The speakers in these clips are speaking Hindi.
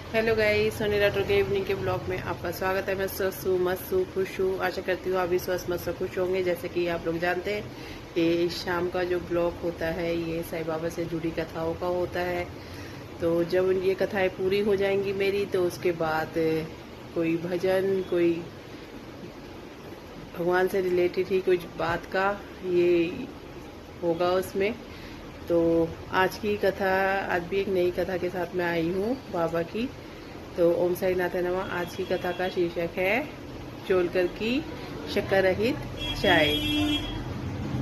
हेलो गाइस, सोनी राठौर के इवनिंग के ब्लॉग में आपका स्वागत है। मैं स्वस्थ हूँ, मस्त हूँ, खुश हूँ। आशा करती हूँ आप भी स्वस्थ मस्त खुश होंगे। जैसे कि आप लोग जानते हैं, ये शाम का जो ब्लॉग होता है ये साईं बाबा से जुड़ी कथाओं का होता है। तो जब ये कथाएं पूरी हो जाएंगी मेरी, तो उसके बाद कोई भजन, कोई भगवान से रिलेटेड ही कुछ बात का ये होगा उसमें। तो आज की कथा, आज भी एक नई कथा के साथ मैं आई हूँ बाबा की। तो ओम साई नाथ नमः। आज की कथा का शीर्षक है चोलकर की शक्कर रहित चाय।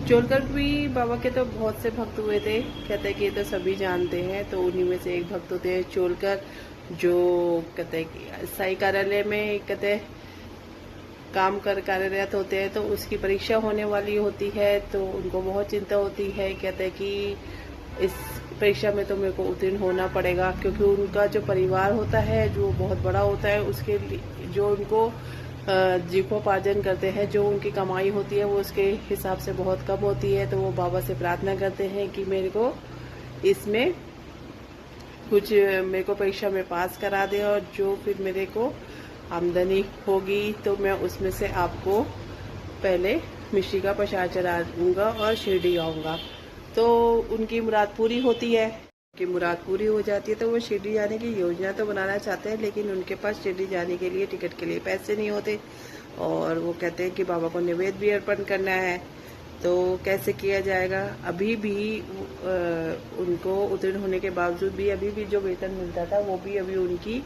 चोलकर भी बाबा के तो बहुत से भक्त हुए थे, कहते हैं कि ये तो सभी जानते हैं। तो उन्हीं में से एक भक्त होते हैं चोलकर, जो कहते हैं कि साई कार्यालय में कहते हैं काम कर कार्यरत होते हैं। तो उसकी परीक्षा होने वाली होती है, तो उनको बहुत चिंता होती है। कहते हैं कि इस परीक्षा में तो मेरे को उत्तीर्ण होना पड़ेगा, क्योंकि उनका जो परिवार होता है जो बहुत बड़ा होता है, उसके लिए जो उनको जीवोपार्जन करते हैं, जो उनकी कमाई होती है वो उसके हिसाब से बहुत कम होती है। तो वो बाबा से प्रार्थना करते हैं कि मेरे को इसमें कुछ, मेरे को परीक्षा में पास करा दे, और जो फिर मेरे को आमदनी होगी तो मैं उसमें से आपको पहले मिश्री का प्रसाद चढ़ा दूंगा और शिरडी आऊँगा। तो उनकी मुराद पूरी होती है। उनकी मुराद पूरी हो जाती है तो वो शिरडी जाने की योजना तो बनाना चाहते हैं, लेकिन उनके पास शिरडी जाने के लिए टिकट के लिए पैसे नहीं होते। और वो कहते हैं कि बाबा को निवेद भी अर्पण करना है, तो कैसे किया जाएगा। अभी भी उनको उत्तीर्ण होने के बावजूद भी अभी भी जो वेतन मिलता था वो भी अभी उनकी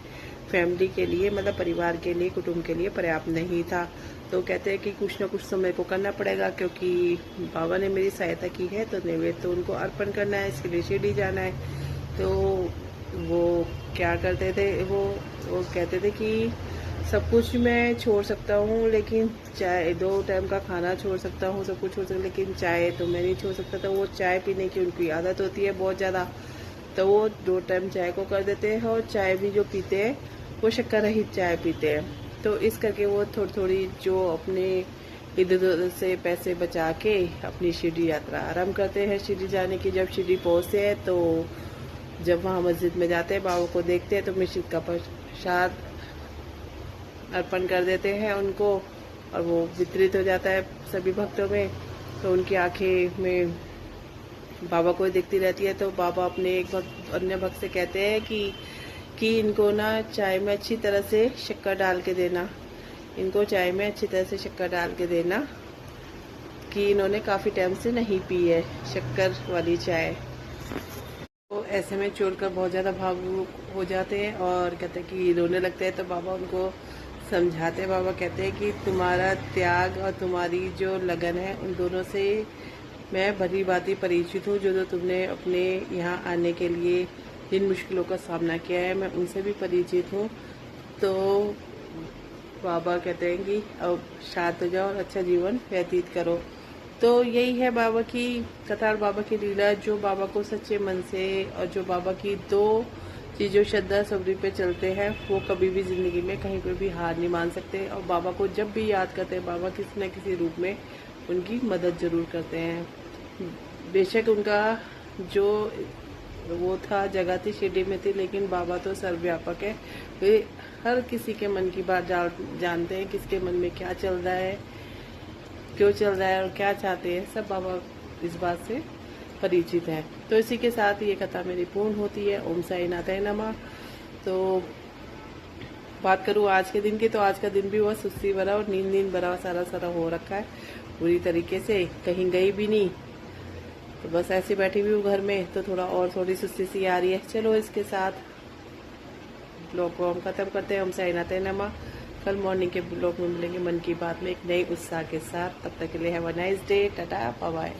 फैमिली के लिए, मतलब परिवार के लिए, कुटुंब के लिए पर्याप्त नहीं था। तो कहते हैं कि कुछ ना कुछ तो मेरे को करना पड़ेगा, क्योंकि बाबा ने मेरी सहायता की है, तो निवेद तो उनको अर्पण करना है, इसके लिए शिरडी जाना है। तो वो क्या करते थे, वो कहते थे कि सब कुछ मैं छोड़ सकता हूँ, लेकिन चाय, 2 टाइम का खाना छोड़ सकता हूँ, सब कुछ छोड़ सकता, लेकिन चाय तो मैं नहीं छोड़ सकता। तो वो चाय पीने की उनकी आदत होती है बहुत ज़्यादा, तो वो 2 टाइम चाय को कर देते हैं, और चाय भी जो पीते हैं वो शक्कर रहित चाय पीते हैं। तो इस करके वो थोड़ी थोड़ी जो अपने इधर उधर से पैसे बचा के अपनी शिरडी यात्रा आरंभ करते हैं। शिरडी जाने की जब शिरडी पहुँचते हैं, तो जब वहाँ मस्जिद में जाते हैं, बाबा को देखते हैं, तो मिश्री का प्रसाद अर्पण कर देते हैं उनको, और वो वितरित हो जाता है सभी भक्तों में। तो उनकी आंखें में बाबा को दिखती रहती है। तो बाबा अपने एक भक्त, अन्य भक्त से कहते हैं कि इनको ना चाय में अच्छी तरह से शक्कर डाल के देना, इनको चाय में अच्छी तरह से शक्कर डाल के देना, कि इन्होंने काफ़ी टाइम से नहीं पी है शक्कर वाली चाय। तो ऐसे में चोलकर बहुत ज़्यादा भावुक हो जाते हैं और कहते हैं कि रोने लगते हैं। तो बाबा उनको समझाते हैं। बाबा कहते हैं कि तुम्हारा त्याग और तुम्हारी जो लगन है, उन दोनों से मैं भली भांति परिचित हूँ। जो तुमने अपने यहाँ आने के लिए जिन मुश्किलों का सामना किया है, मैं उनसे भी परिचित हूँ। तो बाबा कहते हैं कि अब शांत हो जाओ और अच्छा जीवन व्यतीत करो। तो यही है बाबा की कथा और बाबा की लीला, जो बाबा को सच्चे मन से, और जो बाबा की 2 चीज़ों श्रद्धा सबरी पे चलते हैं, वो कभी भी ज़िंदगी में कहीं पर भी हार नहीं मान सकते। और बाबा को जब भी याद करते हैं, बाबा किसी न किसी रूप में उनकी मदद ज़रूर करते हैं। बेशक उनका जो वो था, जगह थी शिरडी में थी, लेकिन बाबा तो सर्वव्यापक है। वे हर किसी के मन की बात जानते हैं, किसके मन में क्या चल रहा है, क्यों चल रहा है और क्या चाहते हैं, सब बाबा इस बात से परिचित है। तो इसी के साथ ये कथा मेरी पूर्ण होती है। ओम साई नाथ नमः। तो बात करूँ आज के दिन की, तो आज का दिन भी बहुत सुस्ती भरा और नींद भरा सारा हो रखा है पूरी तरीके से, कहीं गई भी नहीं। तो बस ऐसे बैठी हुई हूँ घर में, तो थोड़ी सुस्ती सी आ रही है। चलो इसके साथ ब्लॉग को हम खत्म करते हैं। ओम साई नाथ नमः। कल मॉर्निंग के ब्लॉग में मिलेंगे मन की बात में एक नई उत्साह के साथ। तब तक के लिए have a nice day. Tata, bye bye.